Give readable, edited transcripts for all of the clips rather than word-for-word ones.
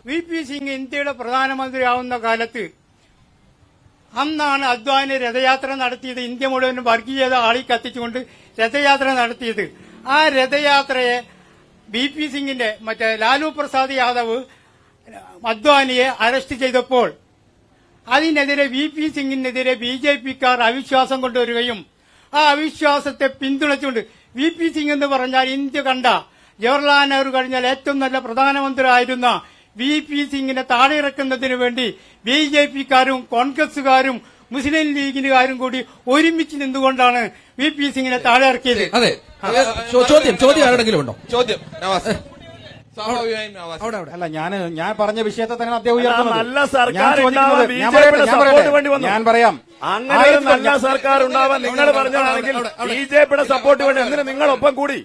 VP Singh ഇന്ത്യയുടെ പ്രധാനമന്ത്രിയാവുന്ന കാലത്ത് അന്നാണ് അദ്വാനി രഥയാത്ര നടത്തിയത്. ഇന്ത്യ മുഴുവൻ വർഗീയത ആളി കത്തിച്ചുകൊണ്ട് രഥയാത്ര നടത്തിയത്. ആ രഥയാത്രയെ VP സിംഗിന്റെ ലാലു പ്രസാദ് യാദവ് അദ്വാനിയെ അറസ്റ്റ് ചെയ്തപ്പോൾ അതിനെതിരെ VP സിംഗിനെതിരെ BJPക്കാർ അവിശ്വാസം കൊണ്ടുവരികയും ആ അവിശ്വാസത്തെ പിന്തുണച്ചുകൊണ്ട് VP സിംഗ് എന്ന് പറഞ്ഞാൽ ഇന്ത്യ കണ്ട ജവഹർലാൽ നെഹ്റു കഴിഞ്ഞാൽ ഏറ്റവും നല്ല പ്രധാനമന്ത്രി ആയിരുന്ന VP സിംഗിനെ താഴെയിറക്കുന്നതിനു വേണ്ടി BJPക്കാരും കോൺഗ്രസുകാരും മുസ്ലിം ലീഗിനുകാരും കൂടി ഒരുമിച്ച് നിന്നുകൊണ്ടാണ് VP സിംഗിനെ താഴെ ഇറക്കിയത്. അതെ, ചോദ്യം ആരുടെങ്കിലും ഉണ്ടോ? ചോദ്യം അല്ല, ഞാൻ പറഞ്ഞ വിഷയത്തെ തന്നെ അദ്ദേഹം ഉയർത്തുന്നത്. നല്ല സർക്കാർ ഞാൻ പറയാം, അങ്ങനെ ഒരു നല്ല സർക്കാർ ഉണ്ടാവാൻ നിങ്ങൾ പറഞ്ഞതാണെങ്കിൽ BJPയുടെ സപ്പോർട്ട് വേണ്ടി എന്തിന് നിങ്ങളൊപ്പം കൂടി?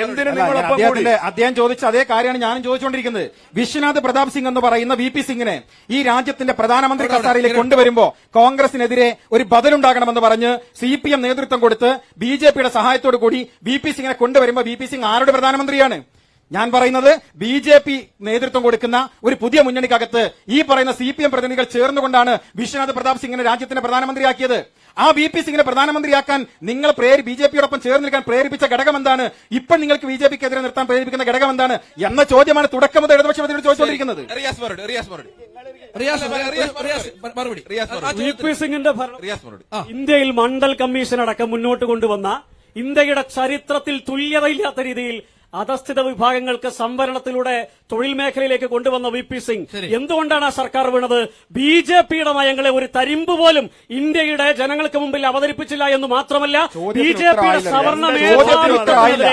എന്തിന് നിങ്ങളൊപ്പം കൂടി? അദ്ദേഹം ചോദിച്ച അതേ കാര്യമാണ് ഞാനും ചോദിച്ചുകൊണ്ടിരിക്കുന്നത്. വിശ്വനാഥ് പ്രതാപ് സിംഗ് എന്ന് പറയുന്ന VP സിംഗിനെ ഈ രാജ്യത്തിന്റെ പ്രധാനമന്ത്രി കസേരയിലേക്ക് കൊണ്ടുവരുമ്പോ കോൺഗ്രസിനെതിരെ ഒരു ബദലുണ്ടാകണമെന്ന് പറഞ്ഞ് CPM നേതൃത്വം കൊടുത്ത് BJPയുടെ സഹായത്തോടു കൂടി VP സിംഗിനെ കൊണ്ടുവരുമ്പോ VP സിംഗ് ആരുടെ പ്രധാനമന്ത്രിയാണ്? ഞാൻ പറയുന്നത് BJP നേതൃത്വം കൊടുക്കുന്ന ഒരു പുതിയ മുന്നണിക്കകത്ത് ഈ പറയുന്ന CPM പ്രതിനിധികൾ ചേർന്നുകൊണ്ടാണ് വിശ്വനാഥ് പ്രതാപ് സിംഗിനെ രാജ്യത്തിന്റെ പ്രധാനമന്ത്രിയാക്കിയത്. ആ VP സിംഗിനെ പ്രധാനമന്ത്രിയാക്കാൻ നിങ്ങൾ BJPയോടൊപ്പം ചേർന്ന് നിൽക്കാൻ പ്രേരിപ്പിച്ച ഘടകം എന്താണ്? ഇപ്പൊ നിങ്ങൾക്ക് BJPക്കെതിരെ നിർത്താൻ പ്രേരിപ്പിക്കുന്ന ഘടകം എന്താണ് എന്ന ചോദ്യമാണ് തുടക്കം മുതൽ ഇടതുപക്ഷം ചോദിച്ചുകൊണ്ടിരിക്കുന്നത്. VP സിംഗിന്റെ ഇന്ത്യയിൽ മണ്ഡൽ കമ്മീഷൻ അടക്കം മുന്നോട്ട് കൊണ്ടുവന്ന ഇന്ത്യയുടെ ചരിത്രത്തിൽ തുല്യതയില്ലാത്ത രീതിയിൽ അധസ്ഥിത വിഭാഗങ്ങൾക്ക് സംവരണത്തിലൂടെ തൊഴിൽ മേഖലയിലേക്ക് കൊണ്ടുവന്ന VP സിംഗ് എന്തുകൊണ്ടാണ് ആ സർക്കാർ വീണത്? BJPയുടെ നയങ്ങളെ ഒരു തരിമ്പ് പോലും ഇന്ത്യയുടെ ജനങ്ങൾക്ക് മുമ്പിൽ അവതരിപ്പിച്ചില്ല എന്ന് മാത്രമല്ല BJPയുടെ സവർണ മേധാവിത്വത്തിനെതിരെ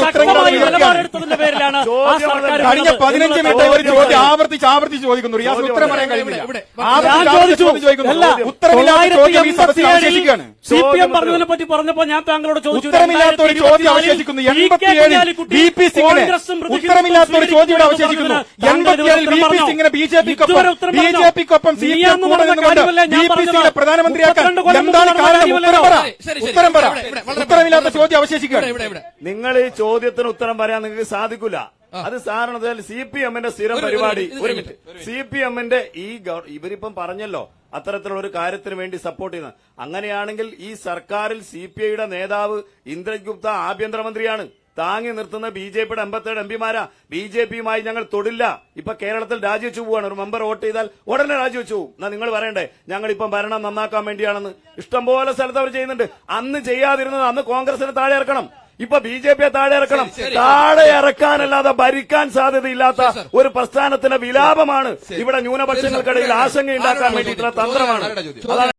ശക്തമായ നിലപാടെടുത്തതിന്റെ പേരിലാണ് ആ സർക്കാർ. കഴിഞ്ഞ 15 മിനിറ്റ് ഒരു ചോദ്യം ആവർത്തിച്ച് ചോദിക്കുന്നു. റിയാസ് ഉത്തരം പറയാൻ കഴിയില്ല. CPM പറഞ്ഞതിനെ പറ്റി പറഞ്ഞപ്പോ ഞാൻ താങ്കളോട് ചോദിച്ചു. ഉത്തരമില്ലാത്ത ഒരു ചോദ്യം അവശേഷിക്കുന്നു. 87 VP സിംഗിനെ ഉത്തരമില്ലാത്ത ഒരു ചോദ്യം അവശേഷിക്കുന്നു. 87 VP സിംഗിനെ BJPക്കൊപ്പം CPM കൂടെ നിന്നുകൊണ്ട് VP സിംഗിനെ പ്രധാനമന്ത്രിയാക്കാൻ എന്താണ് കാരണം? ഉത്തരം പറ. ഉത്തരമില്ലാത്ത ചോദ്യം അവശേഷിക്കുകയാണ്. നിങ്ങൾ ഈ ചോദ്യത്തിന് ഉത്തരം പറയാൻ നിങ്ങൾക്ക് സാധിക്കില്ല. അത് സാധാരണ CPMന്റെ സ്ഥിരം പരിപാടി. ഒരു മിനിറ്റ്, CPMന്റെ ഇവരിപ്പം പറഞ്ഞല്ലോ അത്തരത്തിലുള്ള ഒരു കാര്യത്തിന് വേണ്ടി സപ്പോർട്ട് ചെയ്യുന്നത്. അങ്ങനെയാണെങ്കിൽ ഈ സർക്കാരിൽ CPIയുടെ നേതാവ് ഇന്ദ്രജിത് ഗുപ്ത ആഭ്യന്തരമന്ത്രിയാണ്. താങ്ങി നിർത്തുന്ന BJPയുടെ 57 MPമാരാ. BJPയുമായി ഞങ്ങൾ തൊടില്ല. ഇപ്പൊ കേരളത്തിൽ രാജിവെച്ചു പോവാണ്. ഒരു മെമ്പർ വോട്ട് ചെയ്താൽ ഉടനെ രാജിവെച്ചു പോകും. എന്നാ നിങ്ങൾ പറയണ്ടേ ഞങ്ങൾ ഇപ്പം ഭരണം നന്നാക്കാൻ വേണ്ടിയാണെന്ന്? ഇഷ്ടംപോലെ സ്ഥലത്ത് അവർ ചെയ്യുന്നുണ്ട്. അന്ന് ചെയ്യാതിരുന്നത് അന്ന് കോൺഗ്രസിനെ താഴെ ഇറക്കണം, ഇപ്പൊ BJPയെ താഴെ ഇറക്കണം. താഴെ ഇറക്കാനല്ലാതെ ഭരിക്കാൻ സാധ്യതയില്ലാത്ത ഒരു പ്രസ്ഥാനത്തിന്റെ വിലാപമാണ് ഇവിടെ ന്യൂനപക്ഷങ്ങൾക്കിടയിൽ ആശങ്കയുണ്ടാക്കാൻ വേണ്ടിയിട്ടുള്ള തന്ത്രമാണ്.